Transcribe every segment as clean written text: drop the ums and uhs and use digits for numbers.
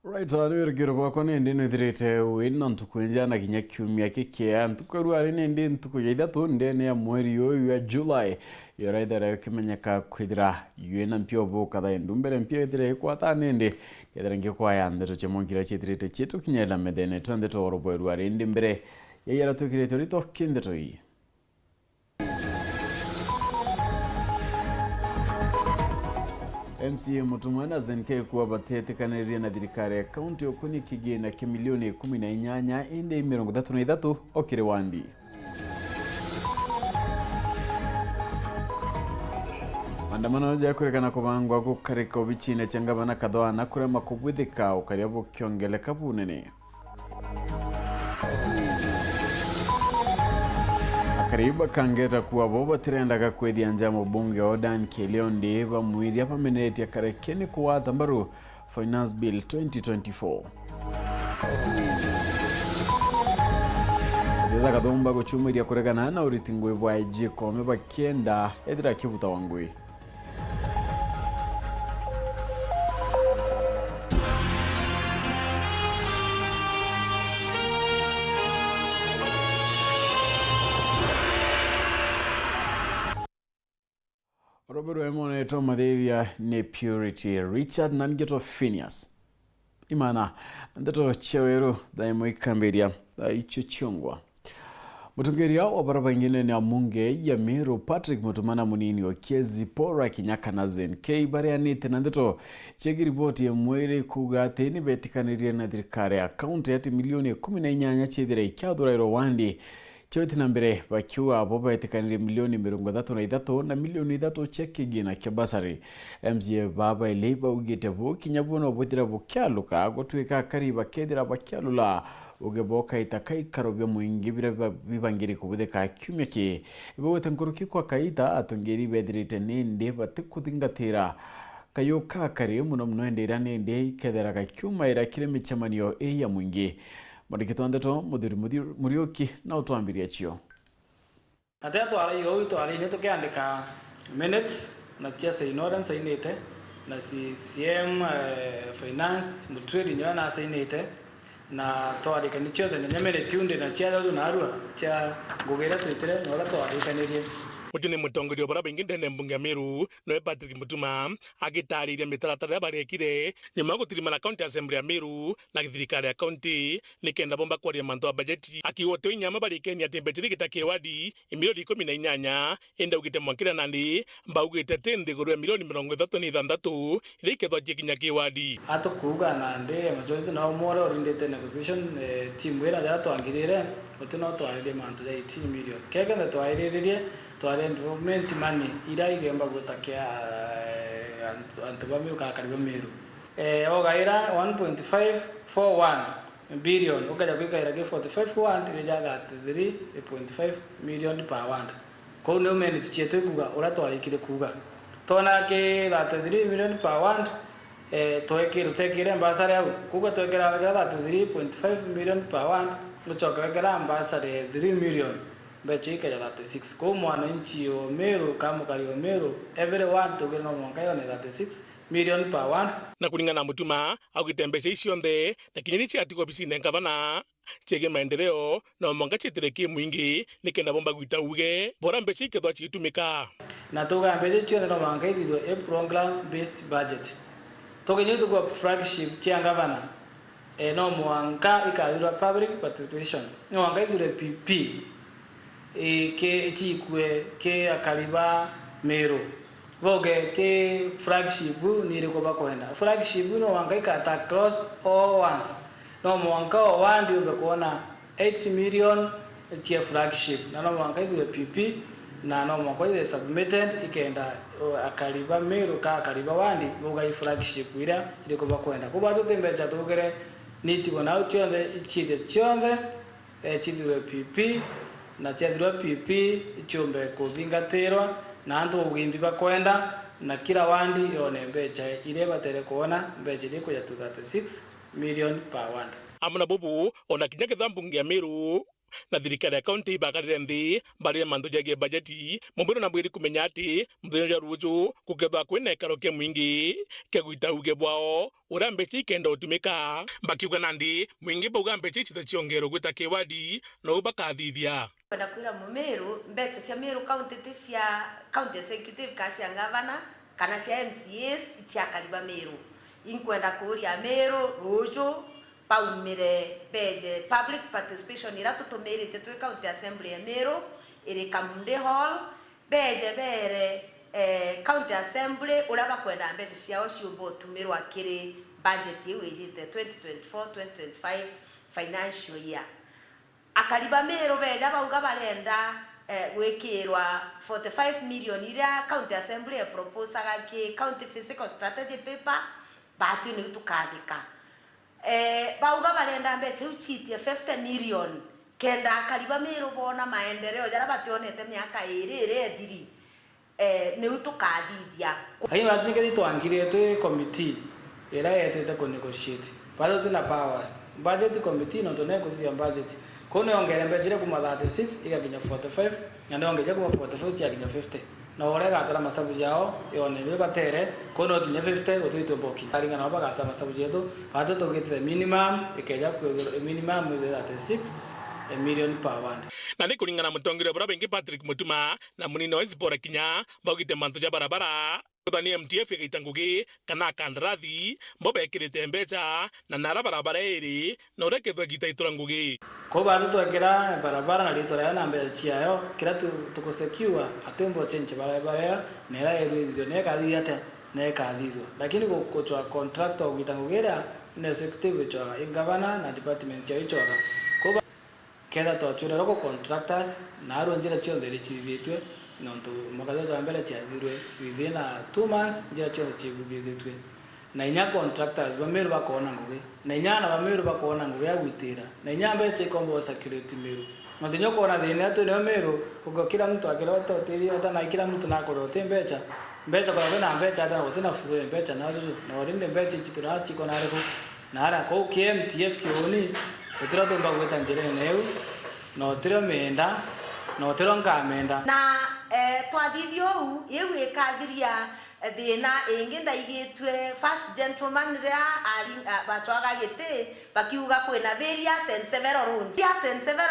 Right, rugero gwakwa nindi nithirite wina ntukwinja na ginya kiumia kikia ntukarwari nindi ntukuya ithatu ndene ya mweri uyu wa July yoraithera kimenyeka kwithira wina mpio buka thaindu mbere mpio ithire ikwata nindi kethira ngikwaya ndeto chemongira chithirite chetu kinyela medene twende toro rwari ndi mbere yayara tukirite rito kindeto hii. MCA Mutumana Zenke kuwa batetekaniriria na thirikari ya kaunti okuni kigina kimilioni 18 indi 33 okire wandi. Maandamano ya kurekana kubangwa gukarika obichine changabana kadhoa na kurema kubwithika ukaria bukiongeleka bunene. Kariba kangeta kuwa boba tirendaga kwethia njamo bunge Odan Keliondi bamwiria pamenetia karekeni kuwa thambaru Finance Bill 2024. Zeza kathumba guchumiria kuregana na uritingwe bwa ijiko bakienda ethira kibuta wangui. Robert Emone Toma Devia ne Purity Richard Nangeto Phineas Imana ndato chewero daimo ikamberia ichochongwa mutungeria obaraba ingine ni amunge ya Meru Patrick Mutumana munini okiezi pora kinyaka na Zenke barianite nandeto chegi ripoti ya mwere kugate ni betikaniria na thirikari ya kaunti ati milioni 18 chethira ikiathura Rwandi Choti nambere bakiwa boba etikanire milioni 33 na milioni 3 chekigina kibasari. MCA baba eleba ugite bo kinyabuno butira bukyaluka gotwika kariba kedira bakyalula ugeboka itakai karobya mwingi bibangiri kubutheka kyumyeki ibote nkuruki kwa kaita atongeri bedirite ninde batikuthingatira kayo kakari muno mnoendera ninde kedera kakyuma ira kiremichamanio ya mwingi. Marikito andeto murioki na utwambiria chio. Atea twari yo twari ne tukiandika minutes na chia ignorance inete na CM finance mutrade nyo na inete na twari kan chio de nyamere tunde na chia ndo na arua chia gogera twitere no la twari kanirie. Mutune mutongoria bara binginde ne mbunge Meru no Patrick Mutuma agitariria mitaratara barekire nyuma gutirima na county assembly ya Meru na thirikari ya county nikenda bomba kwaria manto ya budget akiwote nyama barikeni atembetiri gitake wadi milioni 18 enda ugite mwakira nandi mbaugite tende gorwe milioni 36 irikethwa jikinya kiwadi atukuga nande majority na umore orindete negotiation team wera ya twangirire utino twarire manto ya 18 million kega na twairererie tware development money ira igemba gutakia antubamiru ka karibu Meru ogaira 1.541 billion ukaja kwikaira ke 45 irejaga 3.5 million per wand ko no meni ticheto kuga ora twarikire kuga tona ke 3 million per wand toekire tekire ambasare au kuga toekira 3.5 million per wand no chokera ambasare 3 million bechika ya 36 kwa mwananchi wa Meru kama kali wa Meru everyone tugena mwaka yo 36 million per wand na kulingana Mutuma agitembesha icionthe na kinyeni cia atiko bisine ngavana chege maendeleo na mwanga chitireki mwingi nikenda bomba gwita uge bora mbecha ikethwa chitumika na tuga mbecha chio na mwanga izo a program based budget togenye tuko flagship chia ngavana no mwanga ikadura public participation no mwanga izo PP ke chikwe ke akaliba Meru boge ke flagship ni riko bakwenda flagship no wangaika at cross all once no mwanka wandi ubekuona 8 million chia flagship na no wangaika ile PP na no mwanka ile submitted ikenda akaliba Meru ka akaliba wandi boga flagship ira riko bakwenda kuba tutembecha tugere niti bona uchonde ichide chonde chidwe PP na chadhirwa PP ichombe kuthingatirwa na antu ugimbi bakwenda na kila wandi yone mbecha ile batere kuona mbecha liko ya 36 million per wand. Amuna bubu ona kinyake thambungi ya Meru na thirikari ya kaunti bakarire nthi barire mantu jagie bajeti mumbiro na bwiri kumenya ati muthenya ruju kugethwa kwina ikaro kia mwingi kegwita uge bwao ura mbeca ikenda utumika bakiuga nandi mwingi bauga mbeca icithe ciongero gwita kiwadi no ubakathithia kwenda kwira mumiru mbeca cia miru county cia county executive kacia gavana kana cia MCAs cia kariba miru inkwenda kuria miru ruju paumire beje public participation ira tutumirite twi county assembly ya miru iri Kamunde Hall beje bere county assembly ura bakwenda mbeca ciao ciumbo utumirwa kiri budget iwejite 2024-2025 financial year akariba miru beja bauga barenda gwikirwa 45 million ira county assembly proposaga ki county physical strategy paper batu ni tukathika bauga barenda mbeca uchitie 50 million kenda akariba miru bona maendeleo jara bationete miaka iri thiri ni utukathithia ai matiketi twangire twi committee ira yetete ku negotiate bado tuna powers budget committee no tuna kuthia budget kono ongere mbejire kuma 36 igakinya 45 na ongeje kuma 44 chakinya 50 na ore gatara masabu jao yone ni batere kono kinya 50 utwito boki aringa na bagata masabu jeto bato togete minimum ikeja ku minimum with 36 a million per one na ni kuringana mutongire bora bengi Patrick Mutuma na munino Ezbora Kinya bagite mantu ja barabara Kudani MTF igitangugi kana kandrathi mbobe kirite mbeca na nara barabara iri na urekethwa gitaitura ngugi ko bado twekera barabara na litora na mbeca ciayo kira tukusecure atembo change barabara nera iri ne kadhiate ne kadhizo lakini ko contractor gitangugira ne executive chwa ingavana na department ya ichwa ko kera to chura roko contractors na aronjira chonde richivitwe nonto makaza twambere cyazirwe within 2 months njira chonde chigubithitwe na inya contractors bameru bakona nguge na inya na bameru bakona nguge ya gwitira na inya mbe chekombo security meru matinyo kona thina tu ne meru ugo kila mtu akira watotiri hata na kila mtu nakoro tembecha mbecha kwa na mbecha hata na tena fuwe mbecha na ruzu na orinde mbecha chitura chiko na refu na ara ko KMTF kioni utira tomba gweta njere neu no tira menda no tira ngamenda na twathithio yewu ikathiria thina ingi ndaigitwe first gentleman ria ari bachwaga gite bakiuga kwina various and several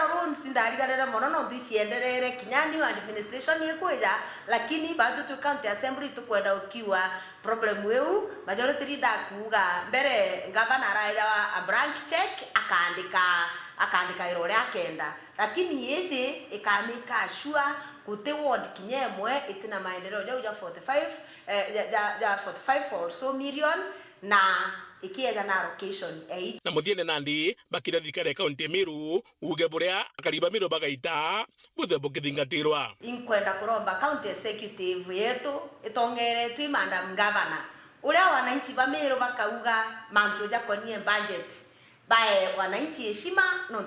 rules ndariganira mono no tuicienderere kinyani administration yekuja lakini batu tu county assembly tukwenda ukiwa problem weu majority leader kuuga mbere governor raja wa branch check akaandika irore akenda lakini yeye ikamika sure kute ward kinyemwe itina maendeleo ja 45 45 or so million na ikiaja na allocation na muthiene nandi bakira thikare county Miru uge buria akariba Miru bagaita buthe bukithingatirwa inkwenda kuromba county executive yetu itongere twi madam governor uria wananchi ba Miru bakauga mantu jakonie budget bae wananchi heshima no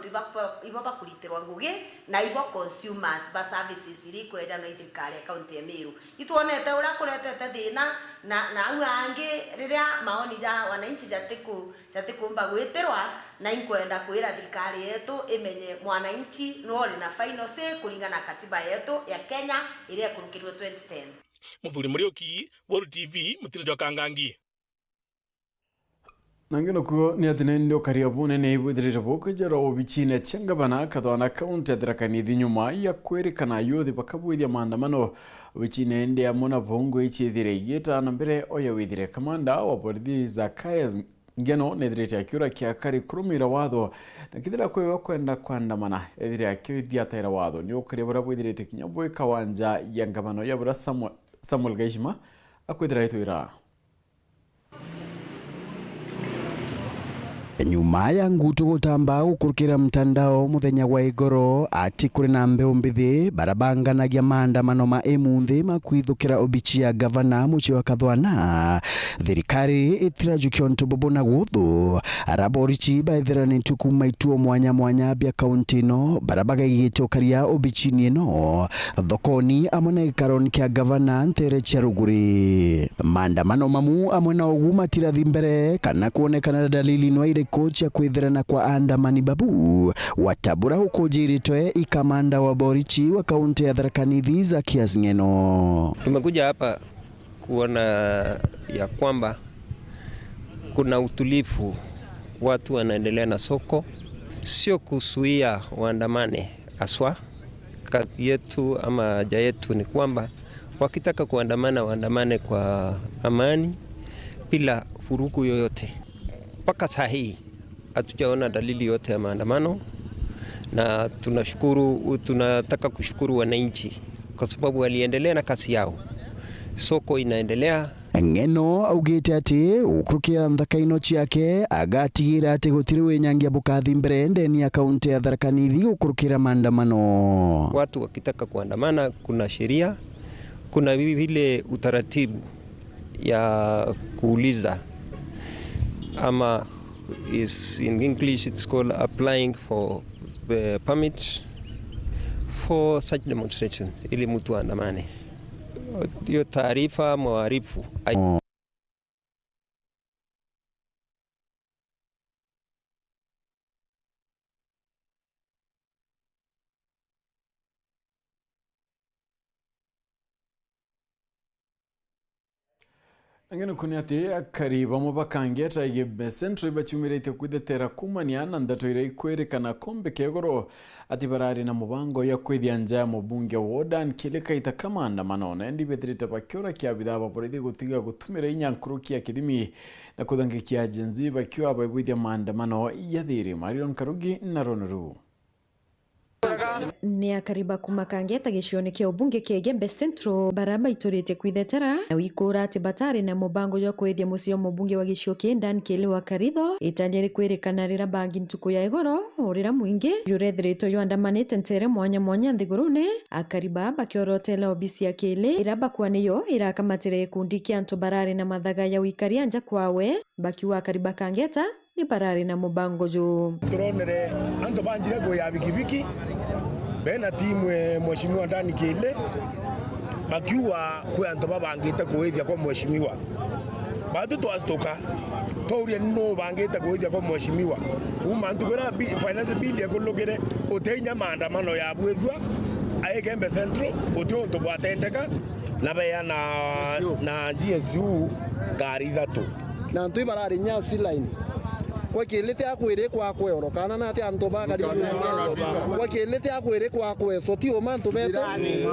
ibo bakulitirwa ngugi na ibo consumers ba services iri kweja no thirikari county ya Miru ituonete ura kuretete thina na angi riria maoni ja wananchi jatikumba gwitirwa na inkwenda kwira thirikari yetu imenye mwananchi no ri na final say kulingana na katiba yetu ya Kenya iria kurukirwe 2010 Muthuri Murioki World TV Mutiro Kangangi nangino kuo ni atinendo kariabune ne ibudire boke jaro obichine changabana kadwana county adrakani dinyuma ya kwerekana yodi bakabwithia maandamano obichine ende amona bongo ichithire yeta nambere oya withire kamanda wa borithi Zakayas ngeno nedrete akura kia kari kurumira watho na kithira kwewa kwenda kwandamana edire akithia taira watho ni okare barabwithire kinyabwe kawanja ya ngabano ya bura Samuel Gaishima akwithira itwira nyuma ya ngutu gutamba gukurukira mtandao muthenya wa igoro ati kuri na mbeu mbithi barabanganagia maandamano ma emunthi makwithukira obichi ya gavana muchi wa Kathwana thirikari itirajukio ntubobo na guthu araborichi baithirani tukuma ituo mwanya bia kaunti no barabaga igitokaria obichi ni no thokoni amona ikaroni kia gavana Ntere Cheruguri Maandamano mamu amwe na ugu matirathi mbere kana kuonekana dalili no iriko cia kwithirana kwa andamani babu watabura huko Jiritwe ikamanda wa Borichi wa kaunti ya Tharaka Nithi za Kiasing'eno. Tumekuja hapa kuona ya kwamba kuna utulivu, watu wanaendelea na soko, sio kusuia waandamane. Aswa kati yetu ama haja yetu ni kwamba wakitaka kuandamana waandamane kwa amani bila furuku yoyote. Mpaka saa hii hatujaona dalili yote ya maandamano, na tunataka kushukuru wananchi kwa sababu waliendelea na kazi yao. Soko inaendelea. Ng'eno augite ati ukurukira nthaka-ino ciake agatigira ati gutiri wenyangia bukathi mbere ndeni ya kaunti ya Tharaka Nithi ukurukira maandamano. Watu wakitaka kuandamana kuna sheria, kuna vile utaratibu ya kuuliza, ama is in English it's called applying for the permit for such demonstration ili mtu andamane. Hiyo taarifa mwarifu. Ngeno kunyati akariba mubakangeta igibe centro ibachumirete kudetera kumania na ndatoire kwerekana kombe kegoro ati barari na mubango ya kwithia nja mubunge wodan kileka itakamanda manone ndi betrita bakyora kya bidaba poridi gutiga gutumira inyankuru kya kidimi na kudhangikia jenzi bakiwa ababwithia maandamano yathiri Marion Karugi na Ronuru. Ni akariba kumakangeta gicione kia ubunge kia Igembe Centro baraba iturite kwithetera na wikura ati batari na mubango ya kwithia musio mubunge wa gicio kiendan kile wa Karitho itanyeri kwerekana rira bangi ntuku ya igoro urira mwingi yurethirito yandamanite ntere mwanya nthigurune akariba bakiorotela obisi ya kile iraba kwaniyo irakamatire kundi kia antu barari na mathaga ya wikaria nja kwawe bakiwa akariba kangeta ni barari na mubango jo turonere anto banjire go ya bikibiki bena timwe mheshimiwa ndani kile bakiwa kwa anto babangita kuwethia kwa mheshimiwa bado twastoka toria no bangita kuwethia kwa mheshimiwa kuma antu bera finance bill ya kulogere otenya maandamano ya bwethwa Igembe Centro otonto bwatendeka na baya na GSU gari thatu na antu barari nyasi line kwa kilete akwire kwa kwerokana na ati antu bagari kwa kilete akwire kwa kweso ti o mantu beto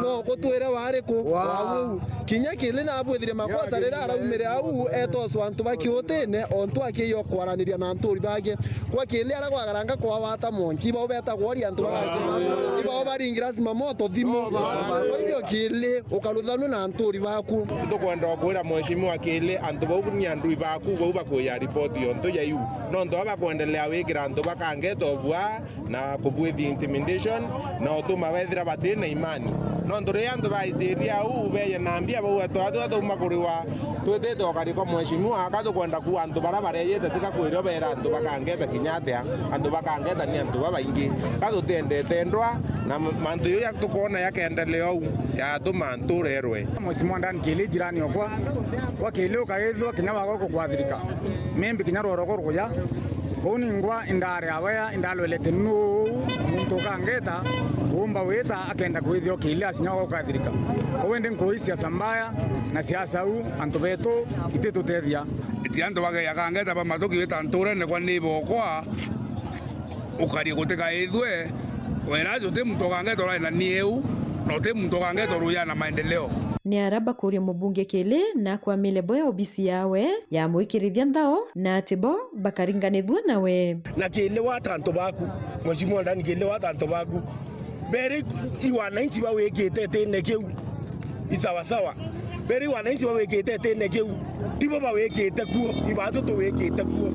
no kutwire wari ku wawu kinya kile na abwethire makosa rira araumire au etoso antu bakiotene ontu akiyo kwaraniria na anturi bage kwa kile ara kwagaranga kwa wata monki ba beta gwori antu bage iba baringira sima moto thimo iyo kile ukaruthanu na anturi baku tukwenda kwira mheshimiwa kile antu bogunya antu baku bo bakoya report yonto ya yu no ndo bakuendelea wikira antu bakangeto bwa na kubwithi intimidation na utuma bethira batine imani no ndore antu baitiria au beye nambia bo atwa makuriwa twetete okari kwa mheshimiwa akatukwenda ku antu barabara yete tika kwiro bera antu bakangeta kinyatea antu bakangeta ni antu babaingi katutendete ndwa na mantu yo yaktukona yakendelea au ya tuma antu rerwe mheshimiwa ndani kile jirani okwa kwa kile ukaethwa kinyama goko kwathirika membi kinyaro rogoro kuja kuni ngwa indare awaya indalo letenu muntu kangeta umba weta akenda kwithio kile asinya gokathirika kwende nkoisia sambaya na siasa u antu beto itetutethia itianto bage yakangeta ba matoki weta ntore ne kwa nibo kwa ukari guteka ithwe wena zote muntu kangeta ora na nieu no te muntu kangeta ruya na maendeleo ni araba kuria mubunge kile na kwa mile boya obisi yawe ya mwikirithia nthao na atibo bakaringanithwa nawe na kile watanto baku mheshimiwa ndani kile watanto baku beri wananchi bawekete tene keu isawa beri wananchi bawekete tene keu tibo bawekete kuo ibatu to wekete kuo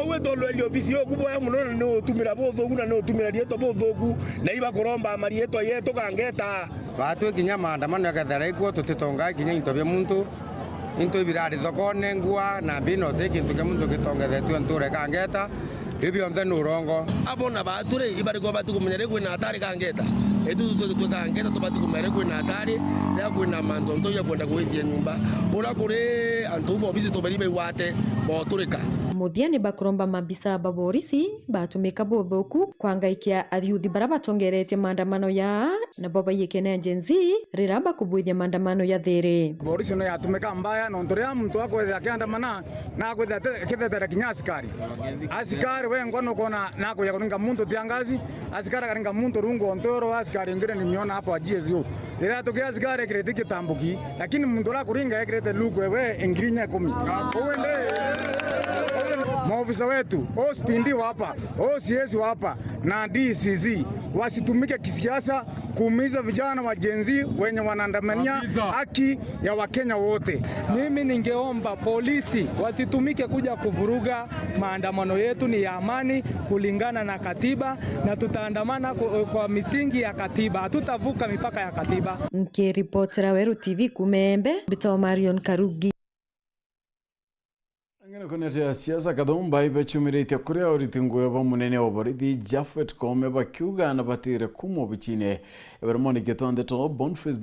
kuo to lweli ofisi yo kuboya muno no tumira bothogu na no tumira rieto bothogu na iba kuromba marieto yeto kangeta batu kinya maandamano yakethera ikuo tutitonga kinya into bya muntu into birari thokone ngua na bino te kintu kya muntu gitongethetwe nture kangeta ibyo nthe nurongo abona bature ibari kwa batu kumenyere kwina atari kangeta etu tutuka ngeta tubati kumere kwina hatari ya kwina mantonto ya kwenda gwithia nyumba ura kuri antu bo bizi tuberibe wate boturika Muthiani bakuromba mabisa baborisi batumika buthuku kwangaikia athiuthi bara batongerete maandamano ya na baba yekene Gen-Z riramba kubwithia maandamano ya thiri borisi no yatumika mbaya no ntoria mtu akwetha akiandamana na kwetha kithetera kinya asikari wengo no kona na kuya kuninga muntu tiangazi asikari karinga muntu rungo ntoro asikari ngire nimeona hapo GSU ila tukia asikari kireti kitambuki lakini muntu la kuringa kirete luko wewe ingirinya 10 uende maofisa wetu OSPD hapa, OCS hapa na DCC wasitumike kisiasa kuumiza vijana wa Gen-Z wenye wanaandamania haki ya Wakenya wote. Mimi ningeomba polisi wasitumike kuja kuvuruga maandamano yetu, ni ya amani kulingana na katiba na tutaandamana kwa misingi ya katiba, hatutavuka mipaka ya katiba. Nkiripotera Weru TV Kumembe, Bito Marion Karugi. Ngene kunete siasa kathumba ibechumirite kuria uritinguye ba munene wa borithi Japhet Koome bakiuga na batire kumo bichine ebermoni getonde to Boniface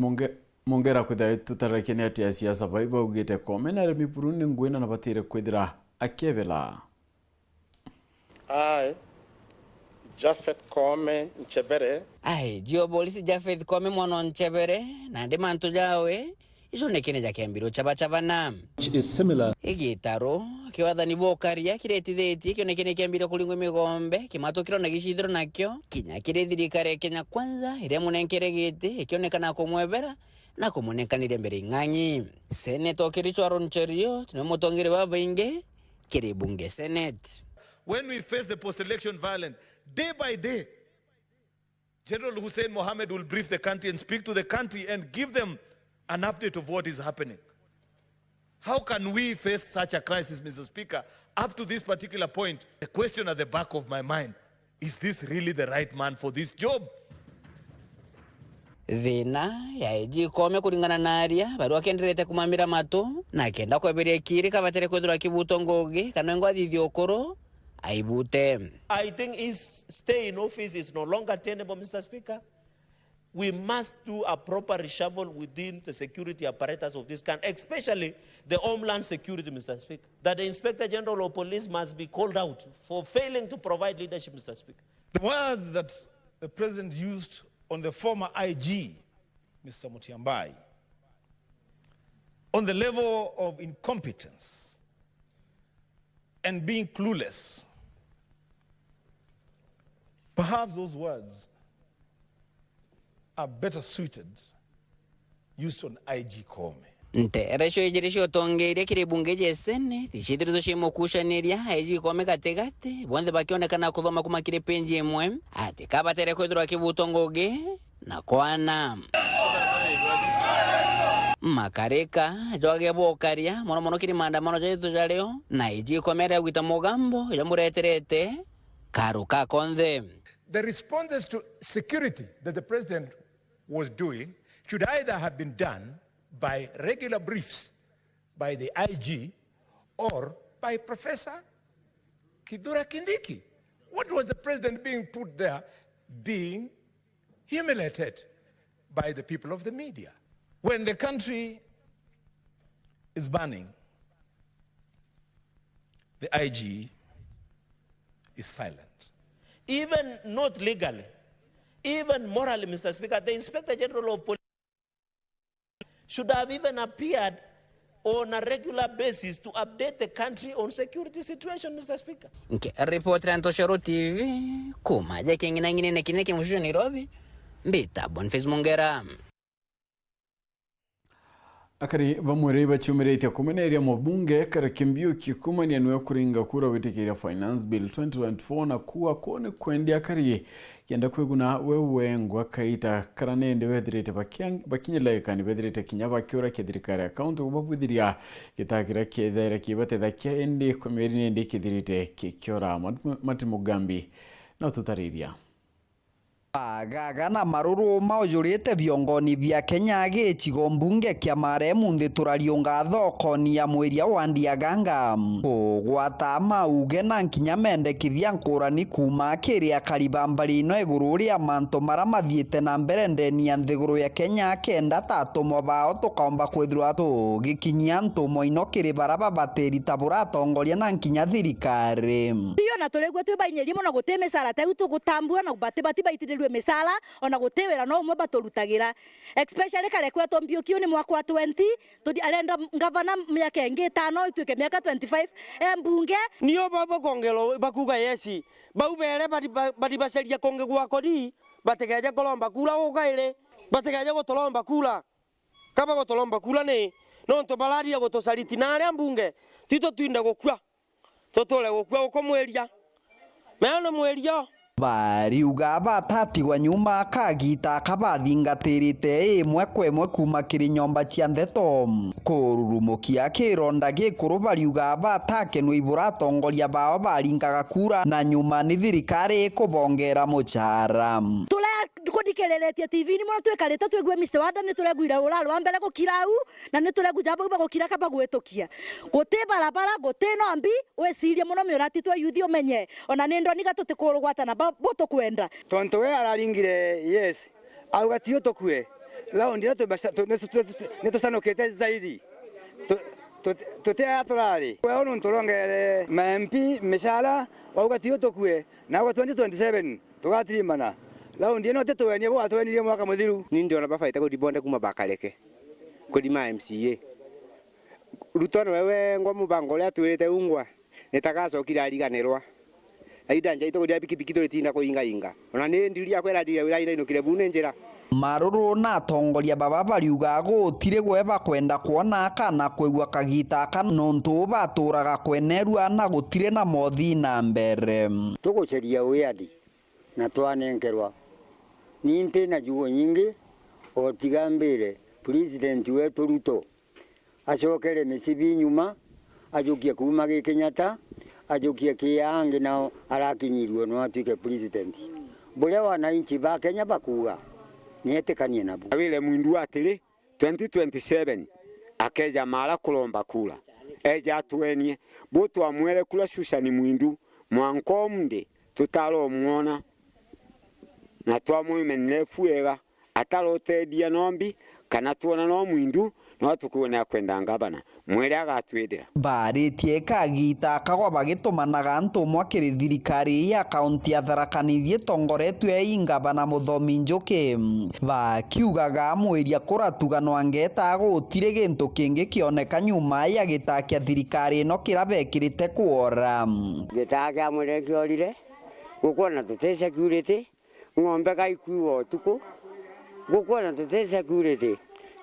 Mongera kwitha tutarakene ati siasa baiba ugite Koome na remi Burundi ngwina na batire kwithira akebela Japhet Koome Nchebere jio polisi Japhet Koome mwana Nchebere na ndi mantu jawe ijo nekene jakembiro chabana which is similar igitaro kiwathani bokaria kiretitheti kio nekene kiambire kulingwa migombe kimatokiro na gicithiro nakyo kinya kirethirikare Kenya Kwanza ire munenkere gite ikionekana kumwebera na kumunekanire mbere ng'anyi Senator Kericho Aaron Cherio tunemutongere babainge kiri bunge Senate. When we face the post-election violence, day by day, General Hussein Mohammed will brief the country and speak to the country and give them an update of what is happening. How can we face such a crisis, Mr. Speaker? Up to this particular point, the question at the back of my mind, is this really the right man for this job? Thina ya AG Koome kuringana na aria barua kenderete kumamira mato na kenda kweberia kiri kabatere kwethura kibuto ngogi kana ngo athithio okoro aibute. I think his stay in office is no longer tenable, Mr. Speaker. We must do a proper reshuffle within the security apparatus of this country, especially the Homeland Security, Mr. Speaker. That the Inspector General of Police must be called out for failing to provide leadership, Mr. Speaker. The words that the President used on the former IG, Mr. Mutiambai, on the level of incompetence and being clueless, perhaps those words are better suited used on IG Koome. Nteresho ejeresho tongeire kiri bunge jesene tishidirizo shimo kushaniria IG Koome kategate bonde bakionekana kuthoma kumakire penji emwe ati kabatere kwethura kibuto ngoge na kwana makareka joge bokaria mono kiri maandamano jetu jaleo na IG Koome ya gwita mugambo yamureterete karuka konde. The responses to security that the President was doing should either have been done by regular briefs by the IG or by Professor Kithure Kindiki. What was the President being put there, being humiliated by the people of the media? When the country is burning, the IG is silent. Even not legally, even morally, Mr. Speaker, the Inspector General of Police should have even appeared on a regular basis to update the country on security situation, Mr. Speaker. Nke reporter Antoshero TV kuma jake ngine nekineke mshusho Nairobi mbita Boniface Mongera. Akari bamwere bachumirite kumeneria mubunge kara kimbio kikumania nwe kuringa kura witikiria Finance Bill 2024 na kuwa kone kwendi akari yenda kweguna wewe ngwa kaita karanende wethirite bakinyelaikani wethirite kinya bakiora kithirikari account ubabuthiria gitakira kethaira kibathetha kia ende komeri nende kithirite kikiora Mati Mugambi na tutariria. Gaga na maruru maujurite viongoni vya Kenya gĩcigo mbunge kĩa maremu nthĩ tũrario ngatho koni ya mweria wa Ndiaganga kũgwata mauge na nkinya mendekithia ngũrani kuma kĩrĩa karibambari ino igũrũ rĩa manto mara mathiĩte na mbere ndeni ya nthĩgũrũ ya Kenya kenda tatũmo bao tũkaomba kwithirwa tũgĩkinyia ntũmo ino kĩrĩ baraba batĩri ta buratongoria na nkinya thirikari iyo na tũregwa twĩbainyĩrie mũno gũtĩ mĩcara tegu tũgũtambua na batĩ baitĩrĩrwe misala ona gutewera no umwe batorutagira especially kale kweto mbiukio ni mwaka wa 20 tudi alenda gavana miaka ingi 5 ituike miaka 25 mbunge niyo babo kongelo bakuga yesi baubere bari baseria konge gwako di bategeje kolomba kula ugaire bategeje gotolomba kula kaba gotolomba kula ne no ntobalaria gotosaliti na mbunge tito twinde gukwa totole gukwa ukomweria meano mweria bariuga batatigwa nyuma kagita kabathingatĩrĩte ĩmwe kwa ĩmwe kuma kĩrĩ nyomba cia ndeto kũrurumũkia kĩronda gĩkũrũ bariuga batakenwo ibũratongoria bao baringaga kura na nyuma nĩ thirikari kũbongera mũcara kudikeleretie TV ni mwana twekarete twegwe misewada ni turegwira uralo wa mbere gukirau na ni tureguja baba gukira kaba gwetokia gote barabara gote no ambi wesirie muno mirati twa yuthi umenye ona nendo ni gatote kurugwata na boto kwenda tonto we araringire yes au gatio tokwe lao ndio ne to sanokete zaidi tote atorari we ono ntolongere mampi misala au gatio tokwe na 2027 tugatrimana lao ndio note tuwenye bo atwenirie mwaka muthiru ni ndio na bafaita ko dibonde kuma bakaleke ko dima MCA rutono wewe ngo mubango lya twirite ungwa netakaso kirariganirwa aida nja ito ko bikibiki tulitinda ko inga ona ni ndiria kwera ndiria wira ino kire bune njira maruru na atongoria baba bariuga gũtirĩ gweba kwenda kuona kana kwĩgua kagita kanontu batũraga kwenerua na gũtirĩ na mothi na mbere tuguceria wiadi na twanengerwa ninte na juo nyingi otigambire president wetu Ruto acokere misibi nyuma ajokie kuma Kenyatta ajokie kiange nao arakinyirwo no atuike president bure wananchi ba Kenya bakuga nietekanie nabo wile mwindu atiri 2027 akeja mara kulomba kula eja tuenie botu amwele kula Susan mwindu mwankomde tutalo muona na twamuimenere fuega atalotedia nombi kana tuona no mwindu no tukuona kwenda ngabana mwere agatwedera baritie kagita kagwa bagitumanaga ntumwa kiri thirikari ya kaunti ya Tharaka Nithi tongoretwe ya ingabana Muthomi Njuki bakiugaga mweria kuratuganwa ngeta gutire gintu kingi kioneka nyuma ya gitakia thirikari no kirabekirite kuora gitakia mwere kiorire gukona tute security ng'ombe gaikuo tuko gukona tute security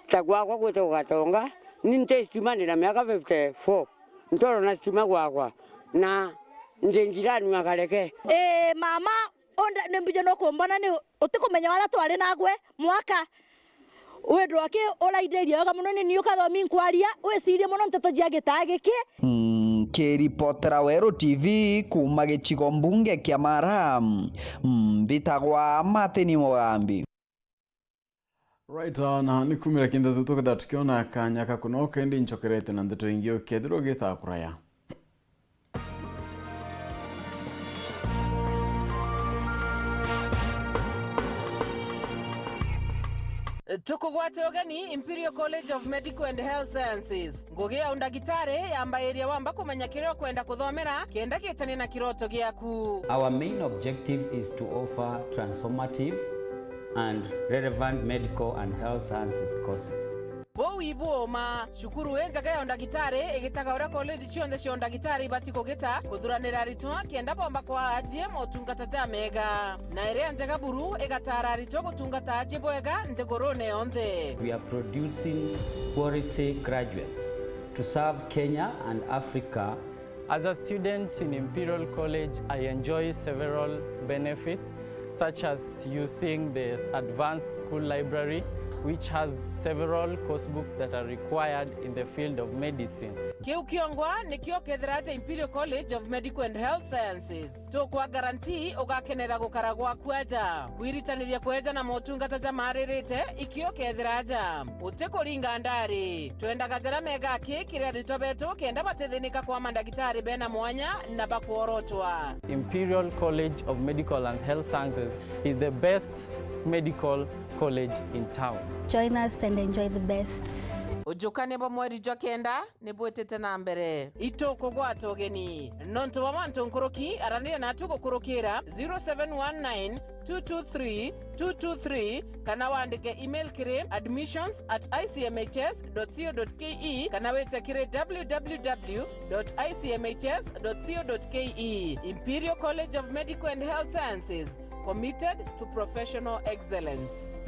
tagwakwa gwete gatonga ninte stimani na miaka 54 ntoro na stima gwakwa na ndenjirani makareke mama onda nembije no kombana ni utikumenya wala twari nagwe mwaka wendo wake olaideria yoga muno ni ukathomi nkwaria wesirie muno nteto jiagitagiki Kĩripotera Werũ TV kuma gĩcigo mbunge kĩa Mara mbitagwa Martin Mugambi. Right on ni kumira kinda tutoka tukiona kanyaka kunoka indi nchokerete na ndeto ingio kedro geta kuraya. Tukugwate ogani Imperial College of Medical and Health Sciences ngogea undagitare yambayeria wamba kumenya kiriro kwenda kuthomera kenda gitani na kiroto giaku. Our main objective is to offer transformative and relevant medical and health sciences courses. Bo iboma shukuru enjaga ya undagitare igitaga ura college chionde cia undagitare batiko gita kuthuranira ritwa kenda bomba kwa AGM otungata ta mega na ere enjaga buru igatara ritwa gutungata aje bwega nthigurune yonthe. We are producing quality graduates to serve Kenya and Africa. As a student in Imperial College, I enjoy several benefits such as using the advanced school library which has several course books that are required in the field of medicine. Kiu kiongwa ni kio kethiraja Imperial College of Medical and Health Sciences. To kwa guarantee ugakenera gukaragwa kwaja. Kwiritaniria kweja na motungata ja maririte ikio kethiraja. Utekuringa ndari. Twenda gatera mega kiria ritobeto kenda batethinika kwa mandagitari bena mwanya na bakuorotwa. Imperial College of Medical and Health Sciences is the best medical college in town. Join us and enjoy the best. Ujukane bo mweri jokenda nebwetete na mbere itoko gwato geni nonto bamanto nkoroki arania natuko kurokera 0719 223 223 kana wandike email kire admissions@icmhs.co.ke kana weta kire www.icmhs.co.ke. Imperial College of Medical and Health Sciences, committed to professional excellence.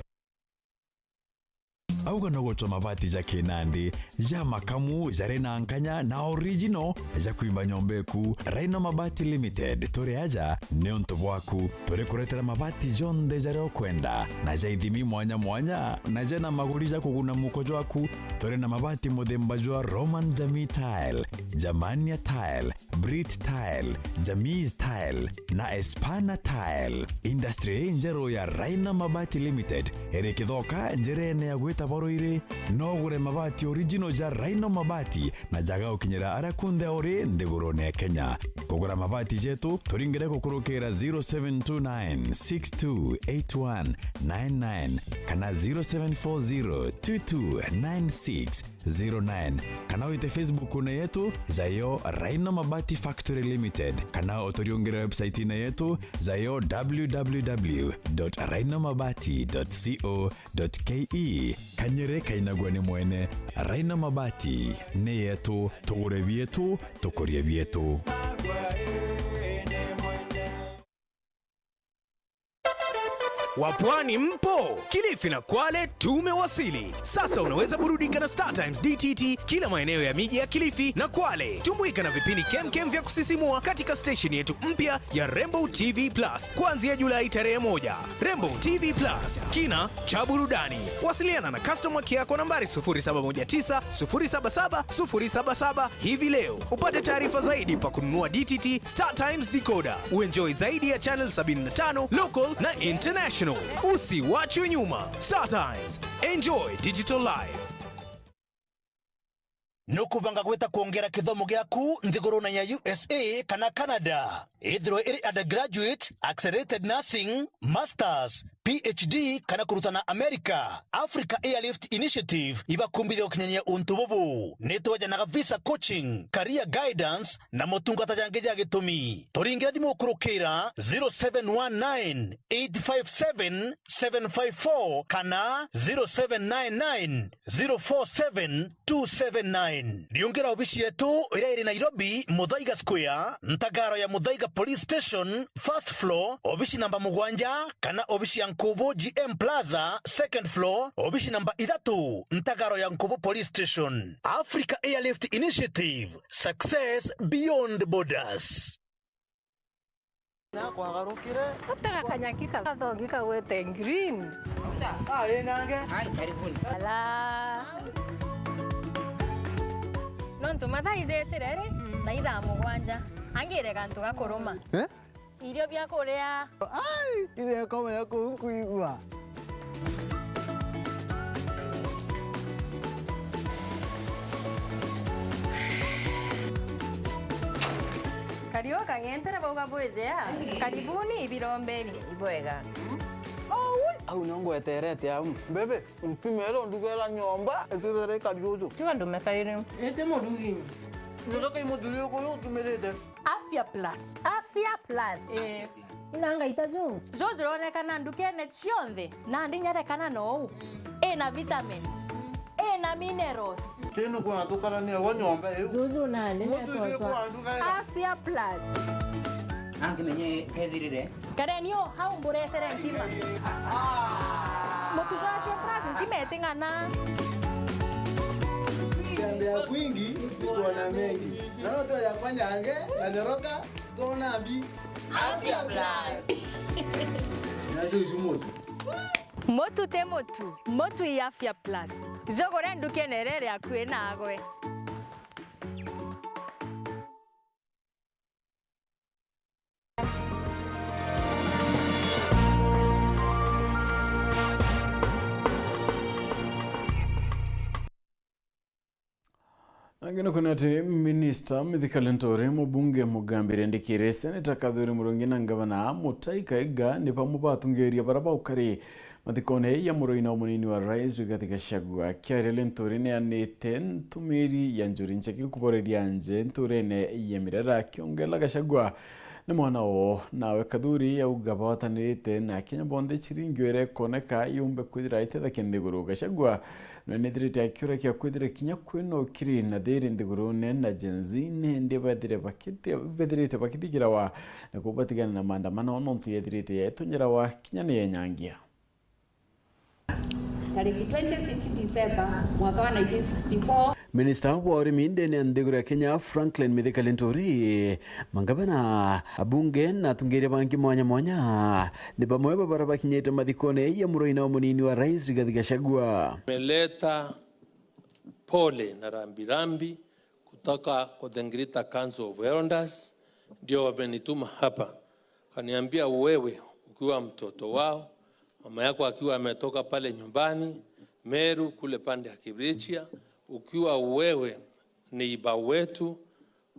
Auga no gocho mabati ja Kinandi ya makamu jare na ankanya na original ja kuimba nyombeku Raina Mabati Limited tore aja neonto bwaku tore kuretera mabati jonde jare okwenda na ja ithimi mwanya na ja na maguri ja kuguna mukojo waku tore na mabati modemba jwa Roman Jamii Tile, Jamania Tile, Brit Tile, Jamiz Tile na Espana Tile. Industry njero ya Raina Mabati Limited ere kithoka njerene ya gweta boroire no gure mabati original ja Raina Mabati na jaga ukinyera arakunde ore ndegorone Kenya. Kugura mabati jetu turingire kukurukira 0729628199 kana 0740229609 kana wite Facebook na yetu zayo Raina Mabati Factory Limited kana otoriongera website na yetu zayo www.rainamabati.co.ke. Kanyere kainagwa ni mwene Raina Mabati ne yetu tugure bietu tukorie bietu. Wapwani mpo, Kilifi na Kwale tumewasili. Sasa unaweza burudika na Star Times DTT kila maeneo ya miji ya Kilifi na Kwale. Tumbuika na vipindi kemkem vya kusisimua katika station yetu mpya ya Rainbow TV Plus kuanzia Julai tarehe 1. Rainbow TV Plus, kina cha burudani. Wasiliana na customer care kwa nambari 0719 077 077 hivi leo. Upate taarifa zaidi pa kununua DTT Star Times decoder. Uenjoy zaidi ya channel 75 local na international. Usiwachwe nyuma. Star Times. Enjoy digital life. Nukubanga gweta kuongera kithomo gyaku nthiguruna ya USA kana Canada. Ithiro iri undergraduate, accelerated nursing, masters, PhD kana kurutana America. Africa Airlift Initiative ibakumbithia ukinyania untu bubu. Nitwaja na visa coaching, career guidance na motungata jange ja gitumi. Toringira thimu kurukira 0719 857 754 kana 0799 047 279. Riongera obishi yetu ira iri Nairobi, Muthaiga Square, Ntagaro ya Muthaiga Police Station, first floor, obishi namba 7 kana obishi ya Nkubu GM Plaza, second floor, obishi namba 3, Ntagaro ya Nkubu Police Station. Africa Airlift Initiative, success beyond borders. Na kwa garukire utaka kanyakika kathongika wete green nange ala nontu mathaizetere na ithaa 7 angire kantu gakuruma irio bya kuria Ile kama yako kuigua kario kang'entere bauga bwezea karibuni ibirombeni ibwega au nongo eterete au bebe mpimelo ndugela nyomba etere kadiozo chiwa ndume kaire ete modugi ndoka imodugi ko tumelete Afya Plus inanga itazo zo zironekana ndukene cionthe na ndinyarekana no ena vitamins ena minerals kenu kwa tukarania wa nyomba zuzu nane Afya Plus ange menye kethirire karenio hau mburetere ntima mutuzo Afya Plus ntimetingana ya kwingi iko na mengi na ndio ya kwanyange na nyoroka tona bi Afya Plus na hizo moto Motu te motu, motu ya Afya Plus. Jogore nduke nerere akue nagwe. Angino kunati Minister Mithika Linturi mubunge mugambire ndikire Senator Kadhuri Murungi na Gavana Mutahi Kahiga ni pamwe batungeria baraba ukari mathikone ya muroina munini wa Rais Rigathi Gachagua. Kiaria Linturi ni anite ntumiri ya njuri ncheki kuboreria nje nturene yemirera kiongela Gachagua ni mwana o nawe Kadhuri ya ugaba watanirite na Kenya bonde chiringwere koneka yumbe kwithira ithetha kindiguru. Gachagua nethirite akiura kia kwithira kinya kwino kiri na thiri ndiguru na jenzi ne ndi bethirite bakidigira wa na kubatigana na maandamano nontu yethirite yetunyira wa kinya ni yenyangia. Tariki 26 Disemba mwaka wa 1964 Minister wa urimi ndene ndiguru ya Kenya Franklin Mithika Linturi mangabana abunge na tungeria bangi mwanya ni bamwe baraba kinyete mathikone ya muroina munini wa Rais Rigathi Gachagua. Meleta pole na rambirambi kutoka kwa the Greater Council of Elders, ndio wamenituma hapa. Kaniambia wewe ukiwa mtoto wao, mama yako akiwa ametoka pale nyumbani Meru kule pande ya Kibirichia, ukiwa wewe ni iba wetu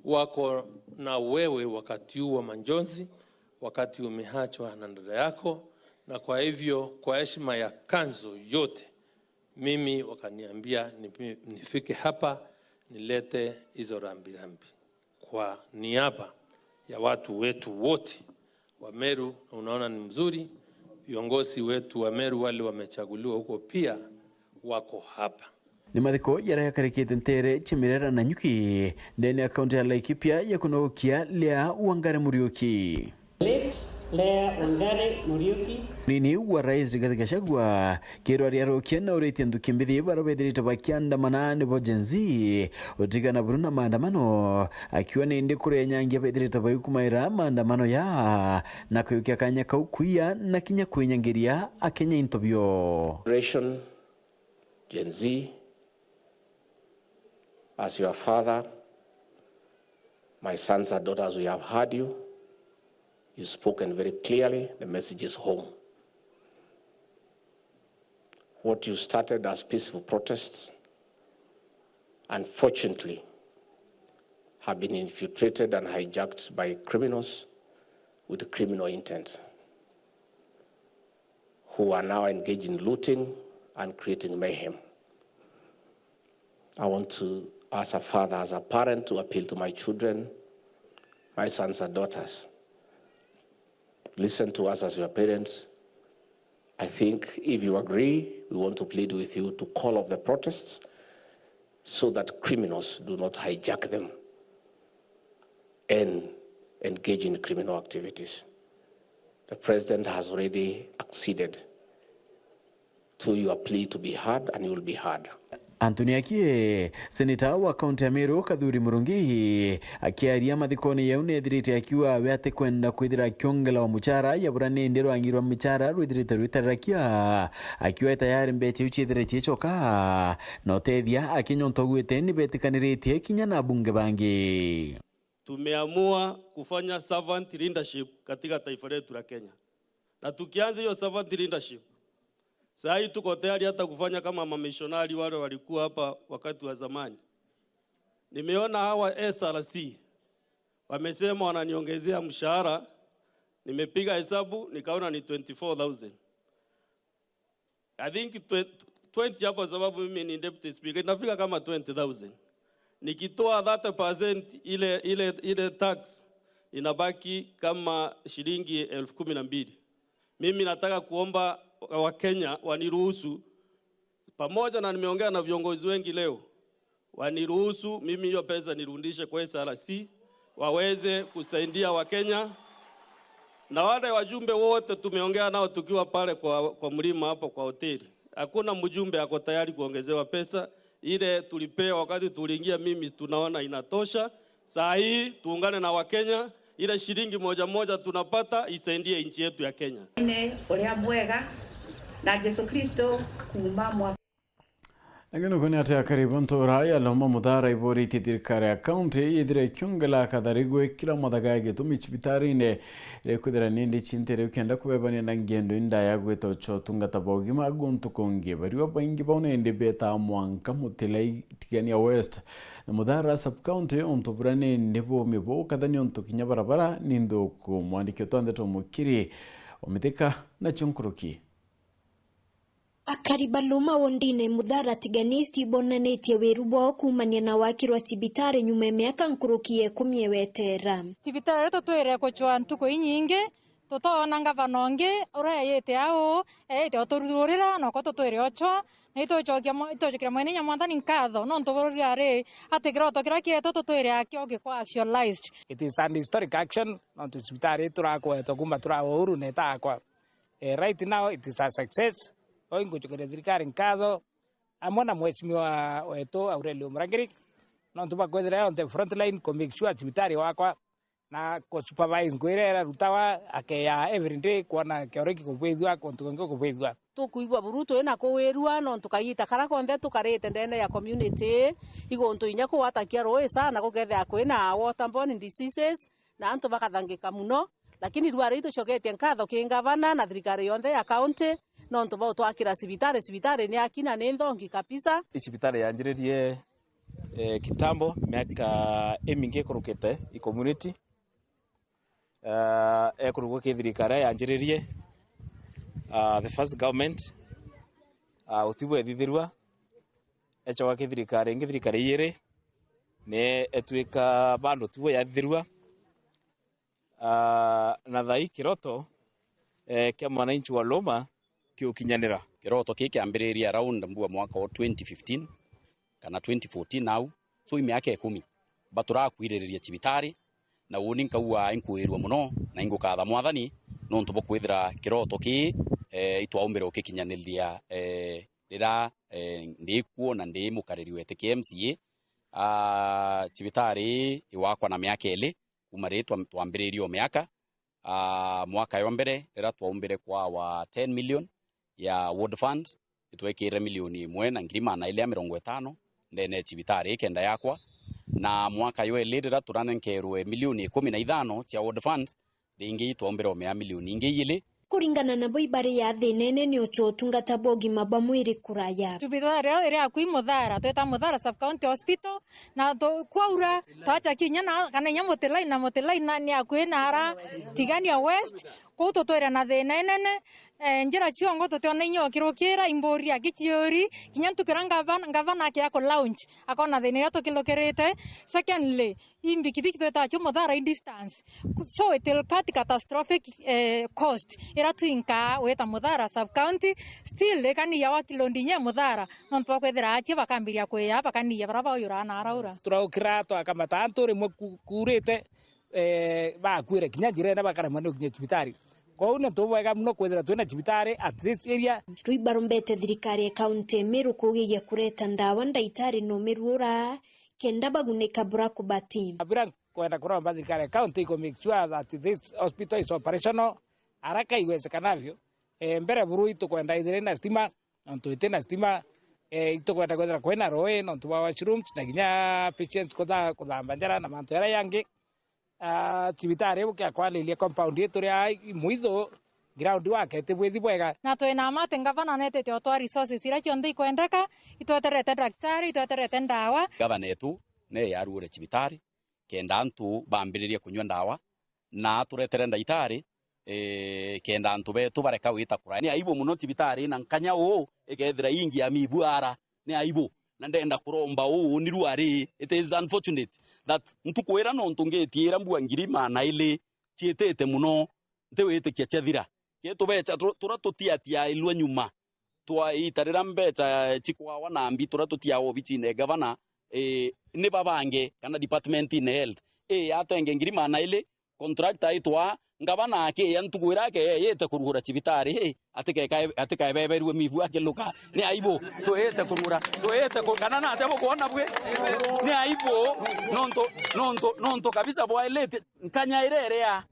wako na wewe wakati wa manjonzi, wakati umehachwa na dada yako, na kwa hivyo kwa heshima ya kanzo yote mimi wakaniambia nifike hapa nilete hizo rambirambi kwa niaba ya watu wetu wote wa Meru. Unaona ni mzuri, viongozi wetu wa Meru wale wamechaguliwa huko pia wako hapa. Ni mathiko yaraya karikite ntere chimirera na nyuki ndene akaunti ya Laikipia ya kunokia Lea Wangari Muriuki. Lea Wangari Muriuki nini wa Rais Rigathi Gachagua kero ariarokia na ureti ndukimbithi barabethirite bakiandamana ni bojenzi utigana buruna maandamano akiwa ni ndi kure nyangia bethirite bayukumaira maandamano ya na kuyukia kanya kaukuya na kinya kwenyangiria akenya intobyo. Gen Z, as your father, my sons and daughters, we have heard you. You've spoken very clearly. The message is home. What you started as peaceful protests, unfortunately, have been infiltrated and hijacked by criminals with criminal intent, who are now engaged in looting and creating mayhem. I want to, as a father, as a parent, to appeal to my children, my sons and daughters. Listen to us as your parents. I think if you agree, we want to plead with you to call off the protests so that criminals do not hijack them and engage in criminal activities. The president has already acceded to your plea to be heard, and you will be heard. Anthony Akie, Senator wa kaunti ya Meru Kadhuri Murungi akiaria mathikoni ya unethirite akiwa wete kwenda kwithira kiongela wa muchara ya burane ndero angirwa muchara rwithirite rwitarakia akiwa tayari mbete uchithire chichoka no tethia akinyontoguite ni betikaniritie kinya na bunge bangi. Tumeamua kufanya servant leadership katika taifa letu la Kenya, na tukianza hiyo servant leadership sasa hii tuko tayari hata kufanya kama mamishonari wale walikuwa hapa wakati wa zamani. Nimeona hawa SRC wamesema wananiongezea mshahara, nimepiga hesabu nikaona ni 24,000. I think 20 hapo sababu mimi ni deputy speaker, inafika kama 20,000. Nikitoa 30% ile tax inabaki kama shilingi 12,000. Mimi nataka kuomba wa Kenya waniruhusu, pamoja na nimeongea na viongozi wengi leo, waniruhusu mimi hiyo pesa nirudishe kwa SRC waweze kusaidia wa Kenya. Na wale wajumbe wote tumeongea nao tukiwa pale kwa mlima hapo kwa hoteli, hakuna mjumbe ako tayari kuongezewa pesa. Ile tulipewa wakati tuliingia mimi tunaona inatosha. Saa hii tuungane na Wakenya, ile shilingi moja moja tunapata isaidie nchi yetu ya Kenya. Ulia mwega na Yesu Kristo kuma mwaka Agano kuni ate akaribu ntora ya loma mudara ibori titirikare akaunti idire kyungala kadarigwe kila mwadaga gitumi chibitari ne rekudira nindi chintere ukenda kubebani na ngendo inda yagwe tocho tungata bogima aguntu konge bariwa baingi baune ende beta mwanka mutilai tigania west na mudara sub county ontobrane nebo mibo kadani onto kinyabarabara nindo ku mwandike tonde to mukiri omiteka na chunkuruki Akaribaluma wondine mudhara tiganisti bonanetie werubwa kumania na wakirwa tibitare nyume miaka nkurukie kumye wetera. Tibitare to twere ko chwantu inyinge totona ngavanonge ora yete ao ete otorurira no ko twere ocho nito chokira mwene nyamanda ninkadho no ntoborare ategro to kira kieto twere akyo ke kwa actualized. It is an historic action on to tibitare turako to kumba turao uru neta kwa. Right now it is a success. Oingo chukere thirikari nkatho amona mweshimiwa wetu Aurelio Murangiri no tuba kwethera on the front line ko make sure cibitari wakwa na ko supervise ngwirera rutawa akeya every day kuona kioreki ko bwithwa ko ntuko ko bwithwa tukuigwa buruto ena ko werua no tukayita kara konthe tukarete ndene ya community igonto inya ko watakia roe sana ko gethe akwena waterborne diseases na antu bakathangika muno lakini rwari ito chokete nkatho kingavana na thirikari yonthe ya county no ntoba twakira cibitari ni akina ni nthongi kabisa. Cibitari yanjiririe kitambo miaka emingi kurukite i community ekurugo ke thirikari yanjiririe the first government utibu ethithirwa echo ke thirikari ngi thirikari yire ne etwika bando tibu yathithirwa na thai kiroto kia mwananchi wa Loma kiukinyanira kiroto kiki ambiriria around mbua mwaka wa 2015 kana 2014 now so imiaka 10 batura kwiriria cibitari na woni nkauwa inkuirwa muno na ingukatha mwathani no ntubo kwithira kiroto ki itwaumbire ukikinyaniria rira ndikuo na ndi mukariri wete KMCA cibitari iwakwa na miaka 2 kumari twambiririo miaka mwaka yo mbere rira twaumbire kwa wa 10 million ya World Fund itwekire milioni 1,250 ndene cibitari kenda yakwa na mwaka yo elirira turanenkerwe milioni 15 cia World Fund ringi twaumbire omea milioni ingi ile kuringana na boibari ya thenene ni ucho tungata bogi mabamwiri kuraya tubitare ere akui muthara tweta muthara sub county hospital na to kwaura twacha kinya na kana nya motelai na ni akui nara tigania west ko to twera na thenene njira chiongo to tona inyo kirokira imbori agichiori kinya tukiranga gavana ke yako lounge akona thenera to kilokerete secondly imbikibiki tweta cho muthara in distance so it will cut catastrophic cost era twinka weta muthara sub county still kani ya wakilondi nya muthara no twakwethera achi bakambiria kweya bakani ya baraba yura na araura turaukira to akamata antore kurete bakwire kinya njire na bakara mano kinya cibitari kwa una to wega muno kwethera twena cibitari at this area ruibarumbete thirikari ya county Meru kugiye kureta ndawa ndaitari no mirura kenda baguneka buraku bati abira kwenda kuromba thirikari ya county ko make sure that this hospital is operational haraka iwezekanavyo mbere buru ito kwenda ithire na stima onto itena stima ito kwenda kwethera kwena roe no tuwa washrooms na ginya patients kuthamba njara na manto yara yangi cibitari bukia kwalilia compound yetu ria muitho ground wake tibwithi bwega na twena mate ngavana nete te otwa resources ira kionde ikwendeka itweterete daktari itweterete ndawa gavana yetu ne yaruure cibitari kenda antu bambiririe kunywa ndawa na turetere ndaitari kenda antu betu bareka wita kura ni aibo muno cibitari na nkanya ikethira ingi ya mibuara ni aibo na ndenda kuromba ni ruari it is unfortunate that ntukwira no ntungetiira mbua ngiri mana ile cietete muno ntewete kiachathira ketubecha turatotiatia ilwa nyuma twa itarira mbecha chikwa na mbi turatotia obichi ne gavana ne babange kana department in health atenge ngiri mana ile contract aitwa ngavana ake yantukwira ke yete kurugura cibitari atike beberwe mibu ake luka ni aibo toete kurugura toete kana na atebo kuona bwe ni aibo nonto kabisa bwa ilete nkanya irere ya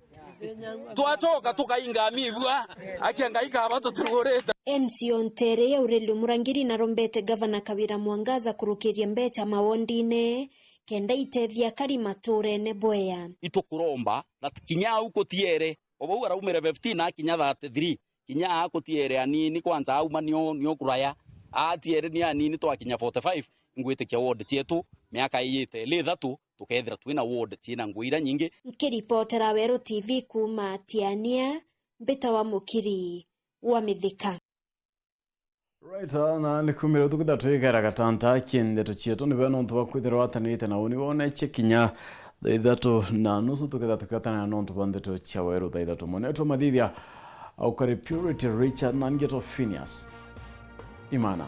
twachoka tukaingamibwa akiangaika abato turoreta MC Ontere ya Aurelio Murangiri na rombete Gavana Kawira Mwangaza kurukiria mbecha mawondine kenda itethia kari maturene bweya itukuromba kinya uko tiere obo araumire 15 na kinya 33 kinya ako tiere anini kwanza auma nio kuraya atiere ni anini twa kinya 45 ngwite kia ward cietu miaka iyite le thatu tukethira twina ward tina ngwira nyingi nkiripotera Wero TV kuma Tiania Mbita wa Mukiri wa Mithika. Right, na nikumira tukida twigara gatanta kinde tuchieto ni bano ntuba kwithira watanite na uni wona chekinya thaithatu na nusu tukida tukatana na ntuba ndeto cha Wero thaithatu moneto mathithia au kare Purity Richard na Ngeto Phineas Imana.